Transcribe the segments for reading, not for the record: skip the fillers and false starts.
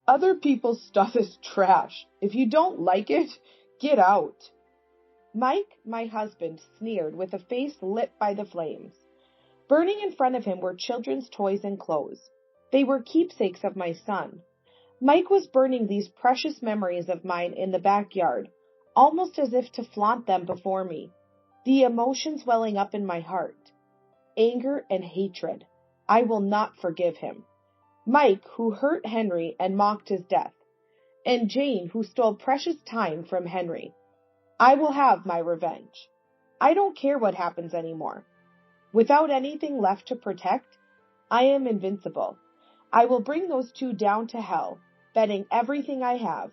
Other people's stuff is trash. If you don't like it, get out. Mike, my husband, sneered with a face lit by the flames. Burning in front of him were children's toys and clothes. They were keepsakes of my son. Mike was burning these precious memories of mine in the backyard, almost as if to flaunt them before me. The emotions welling up in my heart. Anger and hatred. I will not forgive him. Mike, who hurt Henry and mocked his death. And Jane, who stole precious time from Henry. I will have my revenge. I don't care what happens anymore. Without anything left to protect, I am invincible. I will bring those two down to hell, betting everything I have.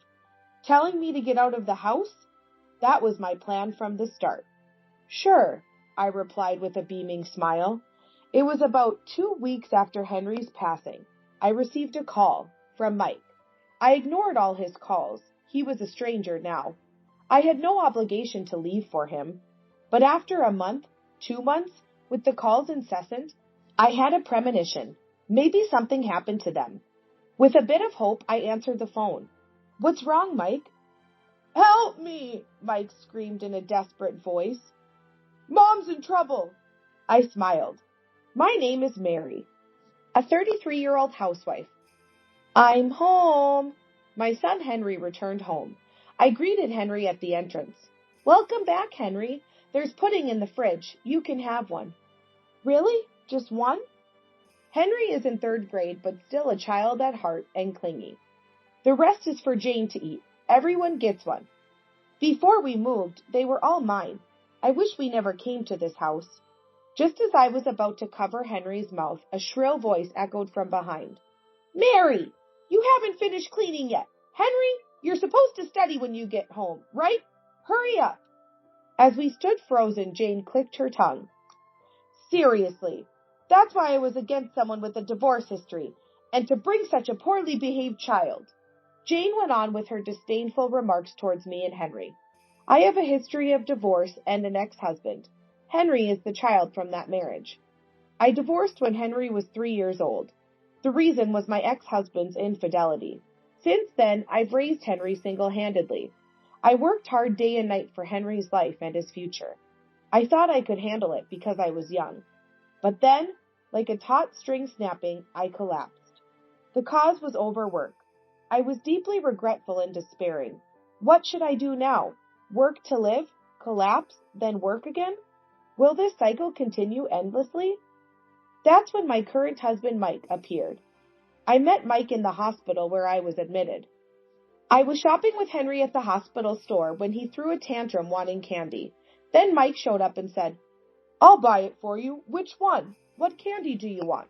Telling me to get out of the house? That was my plan from the start. Sure, I replied with a beaming smile. It was about 2 weeks after Henry's passing. I received a call from Mike. I ignored all his calls. He was a stranger now. I had no obligation to leave for him. But after a month, 2 months, with the calls incessant, I had a premonition. Maybe something happened to them. With a bit of hope, I answered the phone. What's wrong, Mike? Help me, Mike screamed in a desperate voice. Mom's in trouble. I smiled. My name is Mary, a 33-year-old housewife. I'm home. My son Henry returned home. I greeted Henry at the entrance. Welcome back, Henry. There's pudding in the fridge. You can have one. Really? Just one? Henry is in 3rd grade, but still a child at heart and clingy. The rest is for Jane to eat. Everyone gets one. Before we moved, they were all mine. I wish we never came to this house. Just as I was about to cover Henry's mouth, a shrill voice echoed from behind. Mary, you haven't finished cleaning yet. Henry, you're supposed to study when you get home, right? Hurry up. As we stood frozen, Jane clicked her tongue. Seriously, that's why I was against someone with a divorce history, and to bring such a poorly behaved child. Jane went on with her disdainful remarks towards me and Henry. I have a history of divorce and an ex-husband. Henry is the child from that marriage. I divorced when Henry was 3 years old. The reason was my ex-husband's infidelity. Since then, I've raised Henry single-handedly. I worked hard day and night for Henry's life and his future. I thought I could handle it because I was young. But then, like a taut string snapping, I collapsed. The cause was overwork. I was deeply regretful and despairing. What should I do now? Work to live? Collapse? Then work again? Will this cycle continue endlessly? That's when my current husband, Mike, appeared. I met Mike in the hospital where I was admitted. I was shopping with Henry at the hospital store when he threw a tantrum wanting candy. Then Mike showed up and said, I'll buy it for you. Which one? What candy do you want?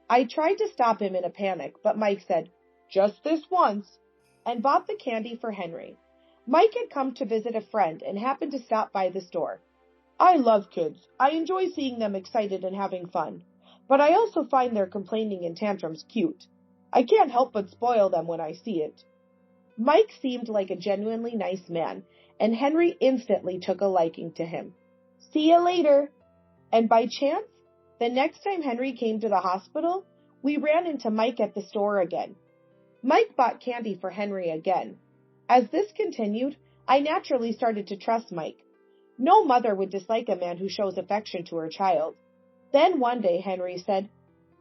I tried to stop him in a panic, but Mike said, just this once, and bought the candy for Henry. Mike had come to visit a friend and happened to stop by the store. I love kids. I enjoy seeing them excited and having fun. But I also find their complaining and tantrums cute. I can't help but spoil them when I see it. Mike seemed like a genuinely nice man, and Henry instantly took a liking to him. See you later. And by chance, the next time Henry came to the hospital, we ran into Mike at the store again. Mike bought candy for Henry again. As this continued, I naturally started to trust Mike. No mother would dislike a man who shows affection to her child. Then one day Henry said,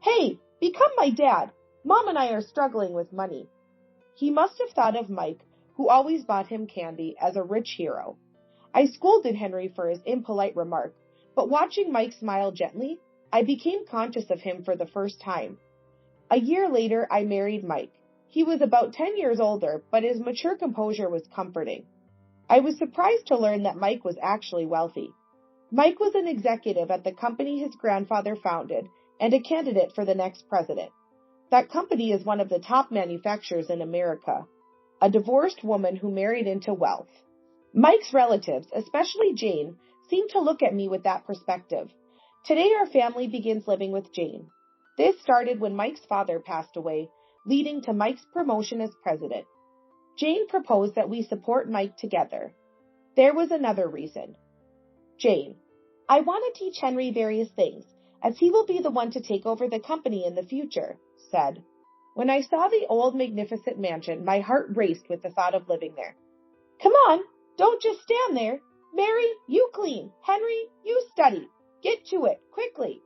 Hey, become my dad. Mom and I are struggling with money. He must have thought of Mike, who always bought him candy, as a rich hero. I scolded Henry for his impolite remark, but watching Mike smile gently, I became conscious of him for the first time. A year later, I married Mike. He was about 10 years older, but his mature composure was comforting. I was surprised to learn that Mike was actually wealthy. Mike was an executive at the company his grandfather founded and a candidate for the next president. That company is one of the top manufacturers in America. A divorced woman who married into wealth. Mike's relatives, especially Jane, seem to look at me with that perspective. Today our family begins living with Jane. This started when Mike's father passed away, leading to Mike's promotion as president. Jane proposed that we support Mike together. There was another reason. Jane, I want to teach Henry various things, as he will be the one to take over the company in the future, said. When I saw the old magnificent mansion, my heart raced with the thought of living there. Come on, don't just stand there. Mary, you clean. Henry, you study. Get to it, quickly.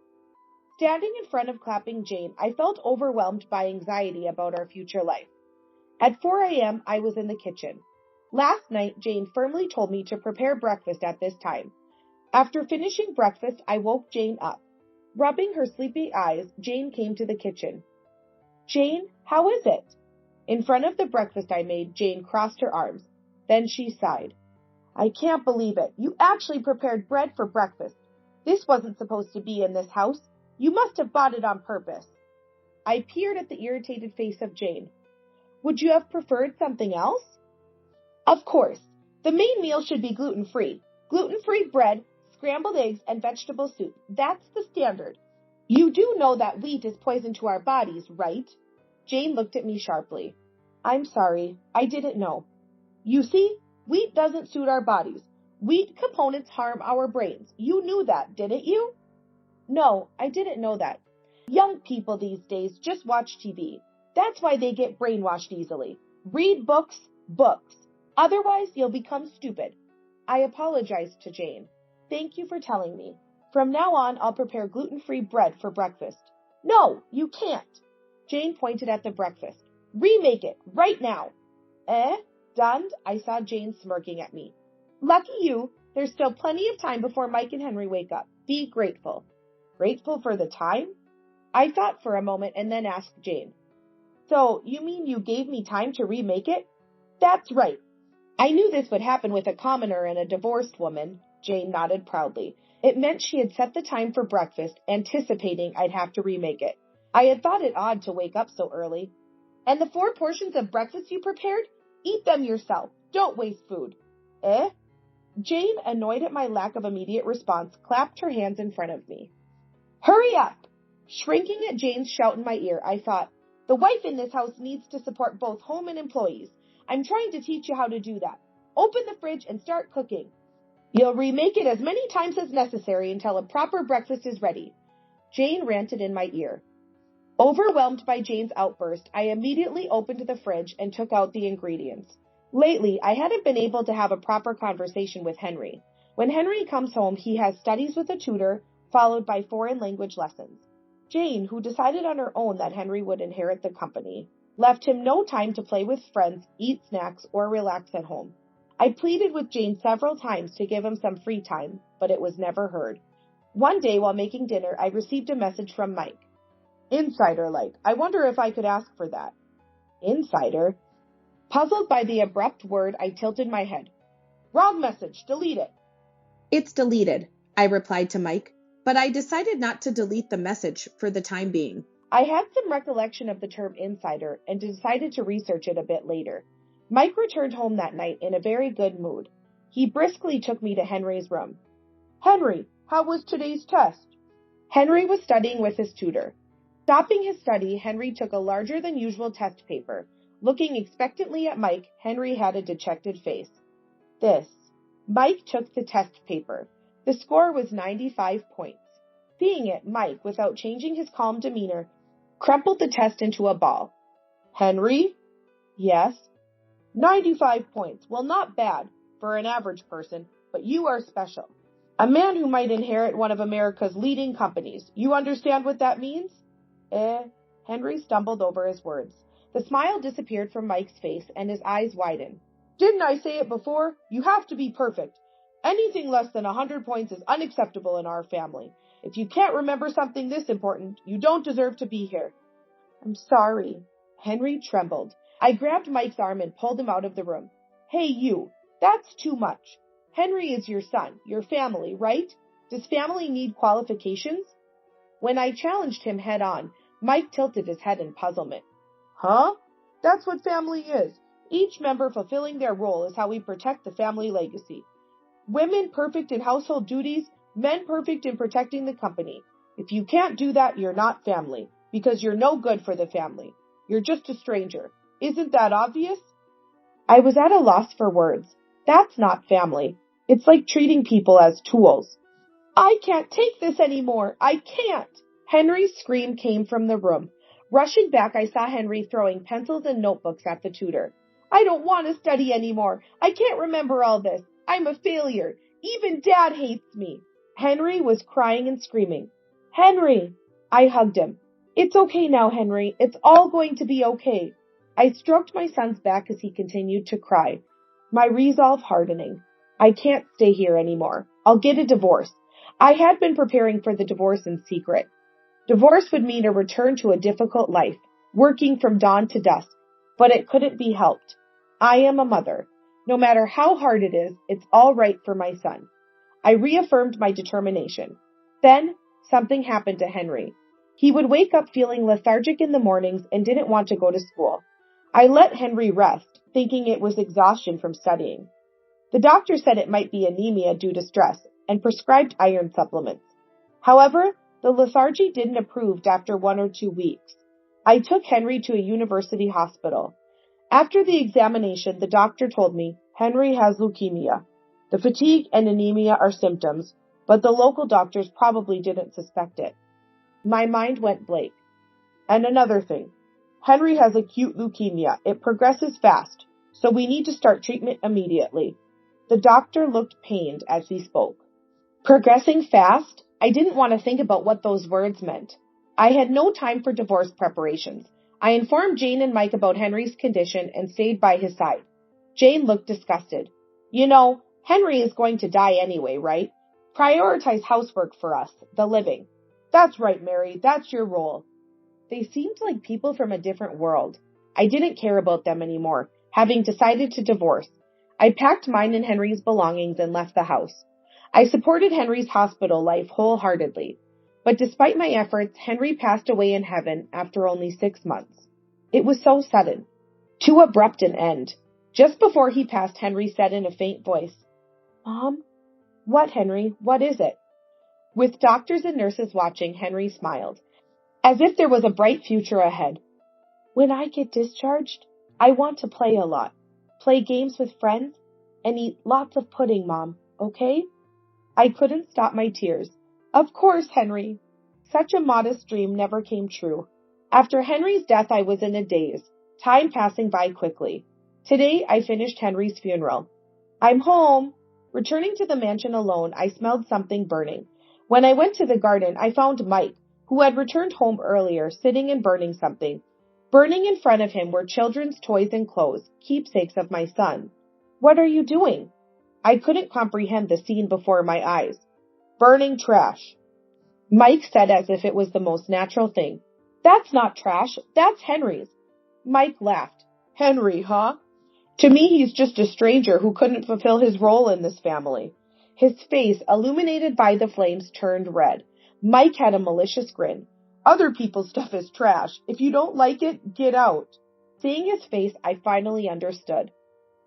Standing in front of clapping Jane, I felt overwhelmed by anxiety about our future life. At 4 a.m., I was in the kitchen. Last night, Jane firmly told me to prepare breakfast at this time. After finishing breakfast, I woke Jane up. Rubbing her sleepy eyes, Jane came to the kitchen. Jane, how is it? In front of the breakfast I made, Jane crossed her arms. Then she sighed. I can't believe it. You actually prepared bread for breakfast. This wasn't supposed to be in this house. You must have bought it on purpose. I peered at the irritated face of Jane. Would you have preferred something else? Of course. The main meal should be gluten-free. Gluten-free bread, scrambled eggs, and vegetable soup. That's the standard. You do know that wheat is poison to our bodies, right? Jane looked at me sharply. I'm sorry. I didn't know. You see, wheat doesn't suit our bodies. Wheat components harm our brains. You knew that, didn't you? No, I didn't know that. Young people these days just watch TV. That's why they get brainwashed easily. Read books. Otherwise, you'll become stupid. I apologized to Jane. Thank you for telling me. From now on, I'll prepare gluten-free bread for breakfast. No, you can't. Jane pointed at the breakfast. Remake it, right now. Stunned, I saw Jane smirking at me. Lucky you, there's still plenty of time before Mike and Henry wake up. Be grateful. Grateful for the time? I thought for a moment and then asked Jane. So, you mean you gave me time to remake it? That's right. I knew this would happen with a commoner and a divorced woman. Jane nodded proudly. It meant she had set the time for breakfast, anticipating I'd have to remake it. I had thought it odd to wake up so early. And the 4 portions of breakfast you prepared? Eat them yourself. Don't waste food. Jane, annoyed at my lack of immediate response, clapped her hands in front of me. Hurry up! Shrinking at Jane's shout in my ear, I thought, the wife in this house needs to support both home and employees. I'm trying to teach you how to do that. Open the fridge and start cooking. You'll remake it as many times as necessary until a proper breakfast is ready. Jane ranted in my ear. Overwhelmed by Jane's outburst, I immediately opened the fridge and took out the ingredients. Lately, I hadn't been able to have a proper conversation with Henry. When Henry comes home, he has studies with a tutor, followed by foreign language lessons. Jane, who decided on her own that Henry would inherit the company, left him no time to play with friends, eat snacks, or relax at home. I pleaded with Jane several times to give him some free time, but it was never heard. One day while making dinner, I received a message from Mike. Insider-like. I wonder if I could ask for that. Insider? Puzzled by the abrupt word, I tilted my head. Wrong message. Delete it. It's deleted, I replied to Mike, but I decided not to delete the message for the time being. I had some recollection of the term insider and decided to research it a bit later. Mike returned home that night in a very good mood. He briskly took me to Henry's room. Henry, how was today's test? Henry was studying with his tutor. Stopping his study, Henry took a larger than usual test paper. Looking expectantly at Mike, Henry had a dejected face. Mike took the test paper. The score was 95 points. Seeing it, Mike, without changing his calm demeanor, crumpled the test into a ball. Henry? Yes. 95 points. Well, not bad for an average person, but you are special. A man who might inherit one of America's leading companies. You understand what that means? Henry stumbled over his words. The smile disappeared from Mike's face and his eyes widened. Didn't I say it before? You have to be perfect. Anything less than 100 points is unacceptable in our family. If you can't remember something this important, you don't deserve to be here. I'm sorry. Henry trembled. I grabbed Mike's arm and pulled him out of the room. Hey, you. That's too much. Henry is your son, your family, right? Does family need qualifications? When I challenged him head on, Mike tilted his head in puzzlement. Huh? That's what family is. Each member fulfilling their role is how we protect the family legacy. Women perfect in household duties, men perfect in protecting the company. If you can't do that, you're not family, because you're no good for the family. You're just a stranger. Isn't that obvious? I was at a loss for words. That's not family. It's like treating people as tools. I can't take this anymore. I can't. Henry's scream came from the room. Rushing back, I saw Henry throwing pencils and notebooks at the tutor. I don't want to study anymore. I can't remember all this. I'm a failure. Even Dad hates me. Henry was crying and screaming. Henry! I hugged him. It's okay now, Henry. It's all going to be okay. I stroked my son's back as he continued to cry, my resolve hardening. I can't stay here anymore. I'll get a divorce. I had been preparing for the divorce in secret. Divorce would mean a return to a difficult life, working from dawn to dusk, but it couldn't be helped. I am a mother. No matter how hard it is, it's all right for my son. I reaffirmed my determination. Then, something happened to Henry. He would wake up feeling lethargic in the mornings and didn't want to go to school. I let Henry rest, thinking it was exhaustion from studying. The doctor said it might be anemia due to stress and prescribed iron supplements. However, the lethargy didn't improve after 1 or 2 weeks. I took Henry to a university hospital. After the examination, the doctor told me Henry has leukemia. The fatigue and anemia are symptoms, but the local doctors probably didn't suspect it. My mind went blank. And another thing, Henry has acute leukemia. It progresses fast, so we need to start treatment immediately. The doctor looked pained as he spoke. Progressing fast? I didn't want to think about what those words meant. I had no time for divorce preparations. I informed Jane and Mike about Henry's condition and stayed by his side. Jane looked disgusted. You know, Henry is going to die anyway, right? Prioritize housework for us, the living. That's right, Mary. That's your role. They seemed like people from a different world. I didn't care about them anymore, having decided to divorce. I packed mine and Henry's belongings and left the house. I supported Henry's hospital life wholeheartedly. But despite my efforts, Henry passed away in heaven after only 6 months. It was so sudden. Too abrupt an end. Just before he passed, Henry said in a faint voice, Mom? What, Henry? What is it? With doctors and nurses watching, Henry smiled, as if there was a bright future ahead. When I get discharged, I want to play a lot, play games with friends, and eat lots of pudding, Mom, okay? I couldn't stop my tears. Of course, Henry. Such a modest dream never came true. After Henry's death, I was in a daze, time passing by quickly. Today, I finished Henry's funeral. I'm home. Returning to the mansion alone, I smelled something burning. When I went to the garden, I found Mike, who had returned home earlier, sitting and burning something. Burning in front of him were children's toys and clothes, keepsakes of my son. What are you doing? I couldn't comprehend the scene before my eyes. Burning trash. Mike said as if it was the most natural thing. That's not trash, that's Henry's. Mike laughed. Henry, huh? To me, he's just a stranger who couldn't fulfill his role in this family. His face, illuminated by the flames, turned red. Mike had a malicious grin. Other people's stuff is trash. If you don't like it, get out. Seeing his face, I finally understood.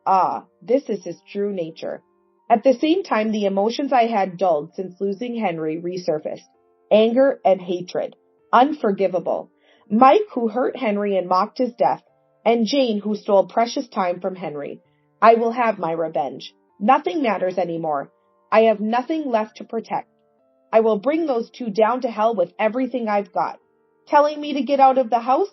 Ah, this is his true nature. At the same time, the emotions I had dulled since losing Henry resurfaced. Anger and hatred. Unforgivable. Mike, who hurt Henry and mocked his death, and Jane, who stole precious time from Henry. I will have my revenge. Nothing matters anymore. I have nothing left to protect. I will bring those two down to hell with everything I've got. Telling me to get out of the house?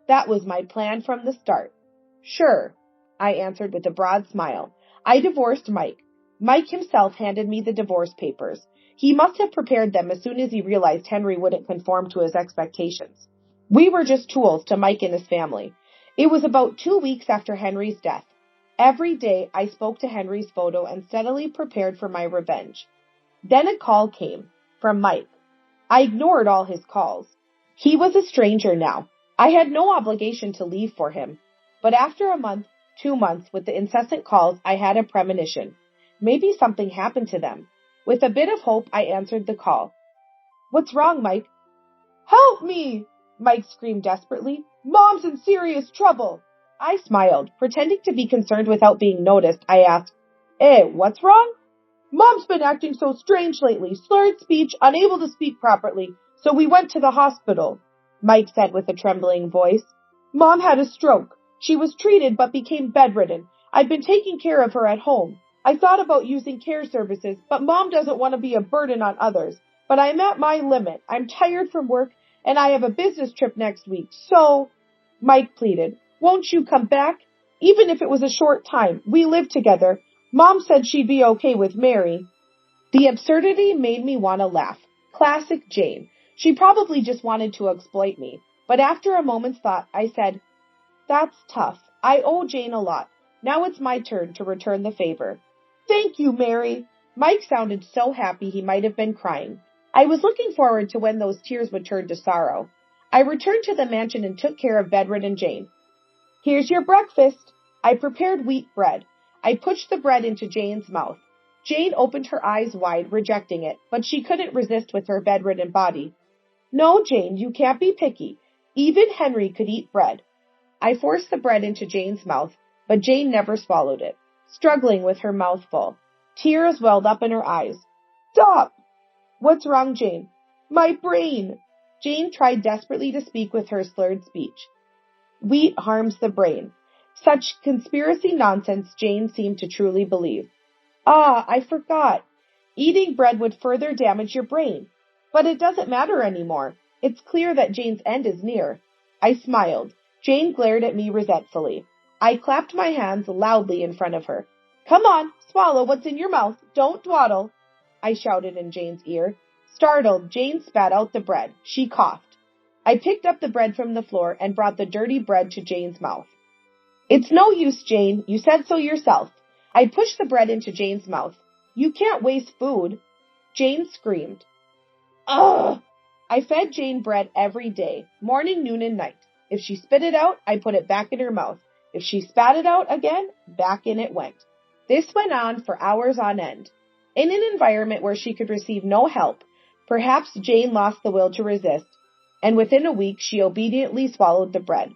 That was my plan from the start. Sure, I answered with a broad smile. I divorced Mike. Mike himself handed me the divorce papers. He must have prepared them as soon as he realized Henry wouldn't conform to his expectations. We were just tools to Mike and his family. It was about 2 weeks after Henry's death. Every day I spoke to Henry's photo and steadily prepared for my revenge. Then a call came, from Mike. I ignored all his calls. He was a stranger now. I had no obligation to leave for him. But after a month, 2 months, with the incessant calls, I had a premonition. Maybe something happened to them. With a bit of hope, I answered the call. What's wrong, Mike? Help me! Mike screamed desperately. Mom's in serious trouble. I smiled, pretending to be concerned without being noticed. I asked, what's wrong? Mom's been acting so strange lately, slurred speech, unable to speak properly, so we went to the hospital, Mike said with a trembling voice. Mom had a stroke. She was treated but became bedridden. I've been taking care of her at home. I thought about using care services, but Mom doesn't want to be a burden on others. But I'm at my limit. I'm tired from work, and I have a business trip next week, so, Mike pleaded, won't you come back? Even if it was a short time, we live together. Mom said she'd be okay with Mary. The absurdity made me want to laugh. Classic Jane. She probably just wanted to exploit me. But after a moment's thought, I said, that's tough. I owe Jane a lot. Now it's my turn to return the favor. Thank you, Mary. Mike sounded so happy he might have been crying. I was looking forward to when those tears would turn to sorrow. I returned to the mansion and took care of bedridden Jane. Here's your breakfast. I prepared wheat bread. I pushed the bread into Jane's mouth. Jane opened her eyes wide, rejecting it, but she couldn't resist with her bedridden body. No, Jane, you can't be picky. Even Henry could eat bread. I forced the bread into Jane's mouth, but Jane never swallowed it, struggling with her mouth full. Tears welled up in her eyes. Stop! What's wrong, Jane? My brain! Jane tried desperately to speak with her slurred speech. Wheat harms the brain. Such conspiracy nonsense Jane seemed to truly believe. Ah, I forgot. Eating bread would further damage your brain. But it doesn't matter anymore. It's clear that Jane's end is near. I smiled. Jane glared at me resentfully. I clapped my hands loudly in front of her. Come on, swallow what's in your mouth. Don't dawdle, I shouted in Jane's ear. Startled, Jane spat out the bread. She coughed. I picked up the bread from the floor and brought the dirty bread to Jane's mouth. It's no use, Jane. You said so yourself. I pushed the bread into Jane's mouth. You can't waste food. Jane screamed. Ugh! I fed Jane bread every day, morning, noon, and night. If she spit it out, I put it back in her mouth. If she spat it out again, back in it went. This went on for hours on end. In an environment where she could receive no help, perhaps Jane lost the will to resist, and within a week she obediently swallowed the bread.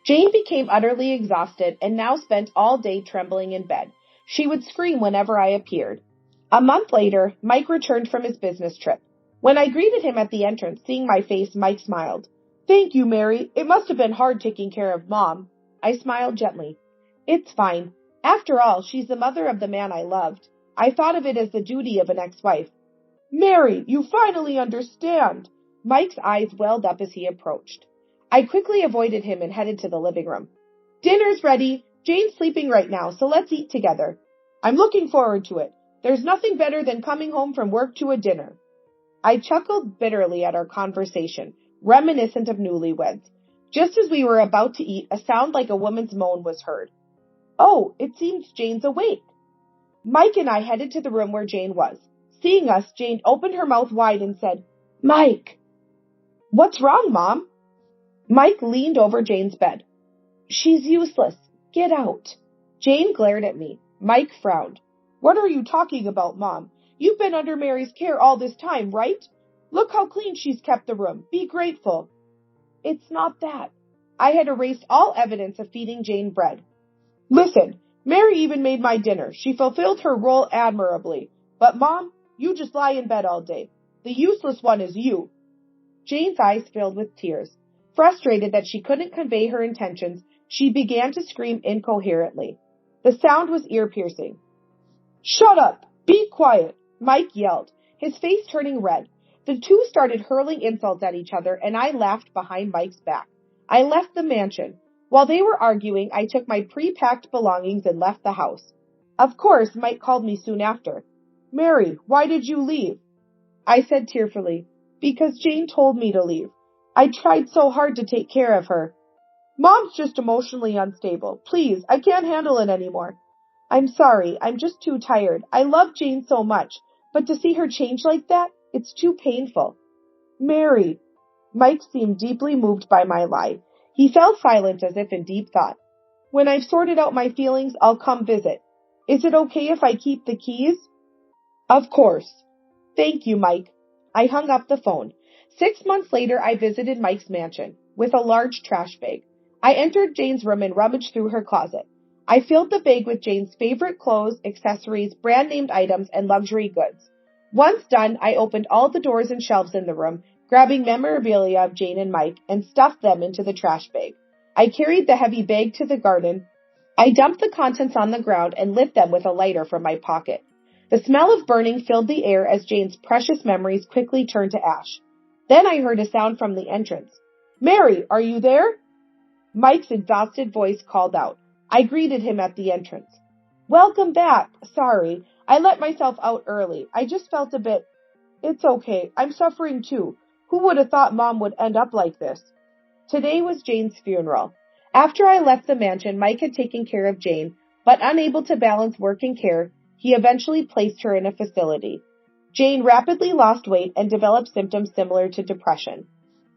Jane became utterly exhausted and now spent all day trembling in bed. She would scream whenever I appeared. A month later, Mike returned from his business trip. When I greeted him at the entrance, seeing my face, Mike smiled. Thank you, Mary. It must have been hard taking care of Mom. I smiled gently. It's fine. After all, she's the mother of the man I loved. I thought of it as the duty of an ex-wife. Mary, you finally understand. Mike's eyes welled up as he approached. I quickly avoided him and headed to the living room. Dinner's ready. Jane's sleeping right now, so let's eat together. I'm looking forward to it. There's nothing better than coming home from work to a dinner. I chuckled bitterly at our conversation, reminiscent of newlyweds. Just as we were about to eat, a sound like a woman's moan was heard. Oh, it seems Jane's awake. Mike and I headed to the room where Jane was. Seeing us, Jane opened her mouth wide and said, Mike. What's wrong, Mom? Mike leaned over Jane's bed. She's useless. Get out. Jane glared at me. Mike frowned. What are you talking about, Mom? You've been under Mary's care all this time, right? Look how clean she's kept the room. Be grateful. It's not that. I had erased all evidence of feeding Jane bread. Listen, Mary even made my dinner. She fulfilled her role admirably. But, Mom, you just lie in bed all day. The useless one is you. Jane's eyes filled with tears. Frustrated that she couldn't convey her intentions, she began to scream incoherently. The sound was ear-piercing. Shut up! Be quiet! Mike yelled, his face turning red. The two started hurling insults at each other, and I laughed behind Mike's back. I left the mansion. While they were arguing, I took my pre-packed belongings and left the house. Of course, Mike called me soon after. Mary, why did you leave? I said tearfully, because Jane told me to leave. I tried so hard to take care of her. Mom's just emotionally unstable. Please, I can't handle it anymore. I'm sorry, I'm just too tired. I love Jane so much, but to see her change like that, it's too painful. Mary. Mike seemed deeply moved by my lie. He fell silent as if in deep thought. When I've sorted out my feelings, I'll come visit. Is it okay if I keep the keys? Of course. Thank you, Mike. I hung up the phone. 6 months later, I visited Mike's mansion with a large trash bag. I entered Jane's room and rummaged through her closet. I filled the bag with Jane's favorite clothes, accessories, brand-named items, and luxury goods. Once done, I opened all the doors and shelves in the room, grabbing memorabilia of Jane and Mike, and stuffed them into the trash bag. I carried the heavy bag to the garden. I dumped the contents on the ground and lit them with a lighter from my pocket. The smell of burning filled the air as Jane's precious memories quickly turned to ash. Then I heard a sound from the entrance. Mary, are you there? Mike's exhausted voice called out. I greeted him at the entrance. Welcome back. Sorry, I let myself out early. I just felt a bit... It's okay. I'm suffering too. Who would have thought Mom would end up like this? Today was Jane's funeral. After I left the mansion, Mike had taken care of Jane, but unable to balance work and care, he eventually placed her in a facility. Jane rapidly lost weight and developed symptoms similar to depression.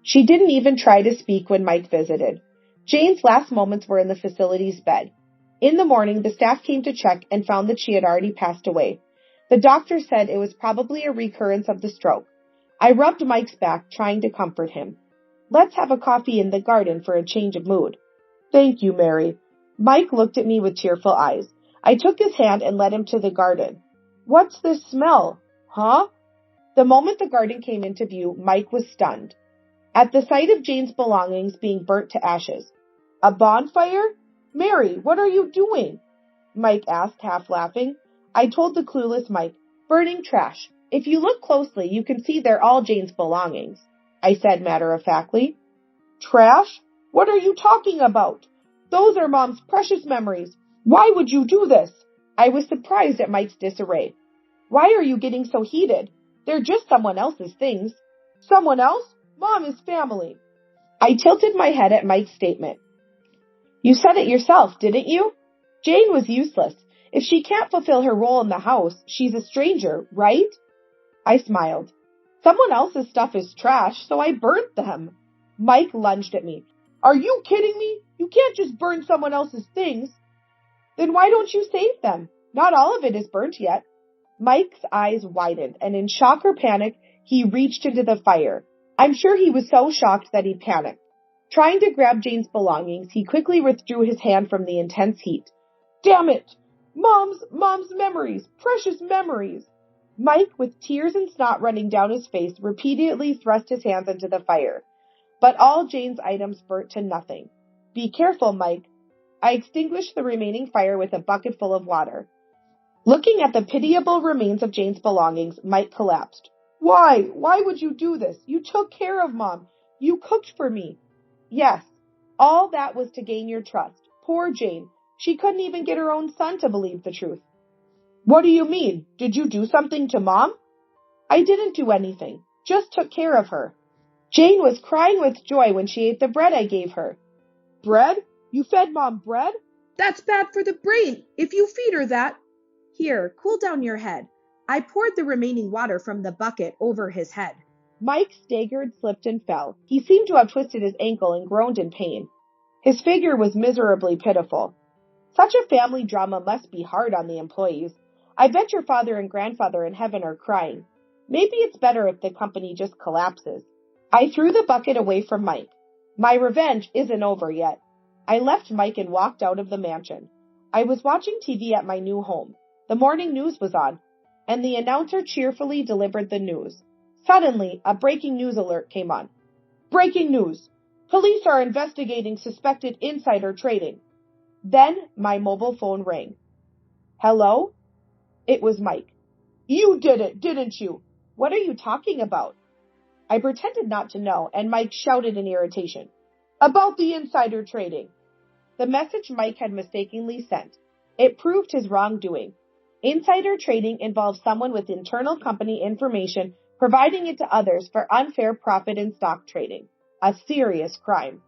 She didn't even try to speak when Mike visited. Jane's last moments were in the facility's bed. In the morning, the staff came to check and found that she had already passed away. The doctor said it was probably a recurrence of the stroke. I rubbed Mike's back, trying to comfort him. Let's have a coffee in the garden for a change of mood. Thank you, Mary. Mike looked at me with tearful eyes. I took his hand and led him to the garden. What's this smell? Huh? The moment the garden came into view, Mike was stunned. At the sight of Jane's belongings being burnt to ashes. A bonfire? Mary, what are you doing? Mike asked, half laughing. I told the clueless Mike, burning trash. If you look closely, you can see they're all Jane's belongings, I said matter-of-factly. Trash? What are you talking about? Those are Mom's precious memories. Why would you do this? I was surprised at Mike's disarray. Why are you getting so heated? They're just someone else's things. Someone else? Mom is family. I tilted my head at Mike's statement. You said it yourself, didn't you? Jane was useless. If she can't fulfill her role in the house, she's a stranger, right? I smiled. Someone else's stuff is trash, so I burnt them. Mike lunged at me. Are you kidding me? You can't just burn someone else's things. Then why don't you save them? Not all of it is burnt yet. Mike's eyes widened, and in shock or panic, he reached into the fire. I'm sure he was so shocked that he panicked. Trying to grab Jane's belongings, he quickly withdrew his hand from the intense heat. Damn it! Mom's memories, precious memories. Mike, with tears and snot running down his face, repeatedly thrust his hands into the fire. But all Jane's items burnt to nothing. Be careful, Mike. I extinguished the remaining fire with a bucket full of water. Looking at the pitiable remains of Jane's belongings, Mike collapsed. Why? Why would you do this? You took care of Mom. You cooked for me. Yes, all that was to gain your trust. Poor Jane. She couldn't even get her own son to believe the truth. What do you mean? Did you do something to Mom? I didn't do anything. Just took care of her. Jane was crying with joy when she ate the bread I gave her. Bread? You fed Mom bread? That's bad for the brain, if you feed her that. Here, cool down your head. I poured the remaining water from the bucket over his head. Mike staggered, slipped, and fell. He seemed to have twisted his ankle and groaned in pain. His figure was miserably pitiful. Such a family drama must be hard on the employees. I bet your father and grandfather in heaven are crying. Maybe it's better if the company just collapses. I threw the bucket away from Mike. My revenge isn't over yet. I left Mike and walked out of the mansion. I was watching TV at my new home. The morning news was on, and the announcer cheerfully delivered the news. Suddenly, a breaking news alert came on. Breaking news! Police are investigating suspected insider trading. Then my mobile phone rang. Hello? It was Mike. You did it, didn't you? What are you talking about? I pretended not to know, and Mike shouted in irritation. About the insider trading. The message Mike had mistakenly sent. It proved his wrongdoing. Insider trading involves someone with internal company information providing it to others for unfair profit in stock trading. A serious crime.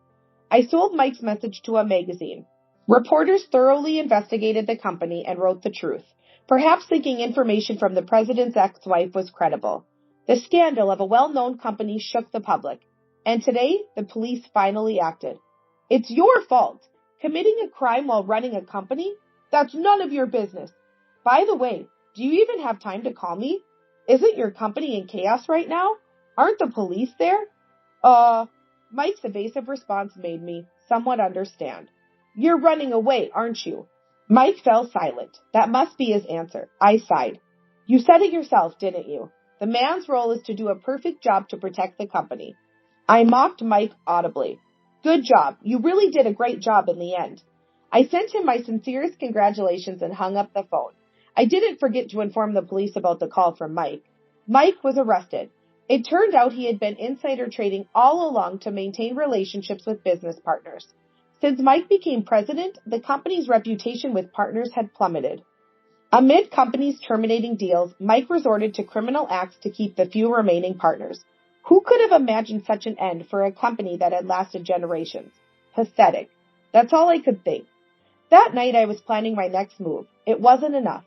I sold Mike's message to a magazine. Reporters thoroughly investigated the company and wrote the truth, perhaps thinking information from the president's ex-wife was credible. The scandal of a well-known company shook the public, and today the police finally acted. It's your fault. Committing a crime while running a company? That's none of your business. By the way, do you even have time to call me? Isn't your company in chaos right now? Aren't the police there? Mike's evasive response made me somewhat understand. You're running away, aren't you? Mike fell silent. That must be his answer. I sighed. You said it yourself, didn't you? The man's role is to do a perfect job to protect the company. I mocked Mike audibly. Good job. You really did a great job in the end. I sent him my sincerest congratulations and hung up the phone. I didn't forget to inform the police about the call from Mike. Mike was arrested. It turned out he had been insider trading all along to maintain relationships with business partners. Since Mike became president, the company's reputation with partners had plummeted. Amid companies terminating deals, Mike resorted to criminal acts to keep the few remaining partners. Who could have imagined such an end for a company that had lasted generations? Pathetic. That's all I could think. That night I was planning my next move. It wasn't enough.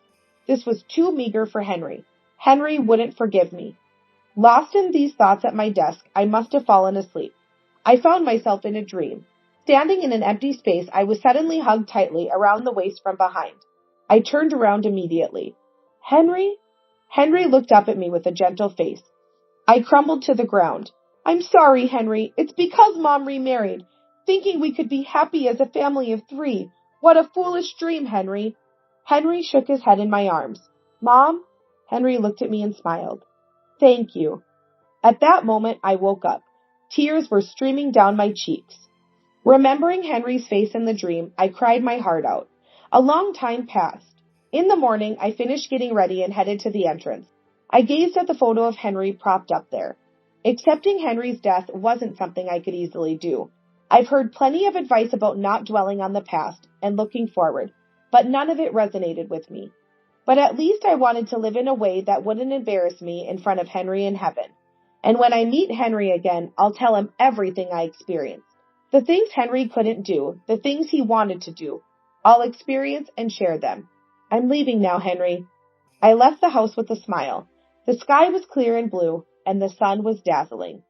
This was too meager for Henry. Henry wouldn't forgive me. Lost in these thoughts at my desk, I must have fallen asleep. I found myself in a dream. Standing in an empty space, I was suddenly hugged tightly around the waist from behind. I turned around immediately. Henry? Henry looked up at me with a gentle face. I crumbled to the ground. I'm sorry, Henry. It's because Mom remarried, thinking we could be happy as a family of 3. What a foolish dream, Henry. Henry shook his head in my arms. Mom? Henry looked at me and smiled. Thank you. At that moment, I woke up. Tears were streaming down my cheeks. Remembering Henry's face in the dream, I cried my heart out. A long time passed. In the morning, I finished getting ready and headed to the entrance. I gazed at the photo of Henry propped up there. Accepting Henry's death wasn't something I could easily do. I've heard plenty of advice about not dwelling on the past and looking forward, but none of it resonated with me. But at least I wanted to live in a way that wouldn't embarrass me in front of Henry in heaven. And when I meet Henry again, I'll tell him everything I experienced. The things Henry couldn't do, the things he wanted to do. I'll experience and share them. I'm leaving now, Henry. I left the house with a smile. The sky was clear and blue, and the sun was dazzling.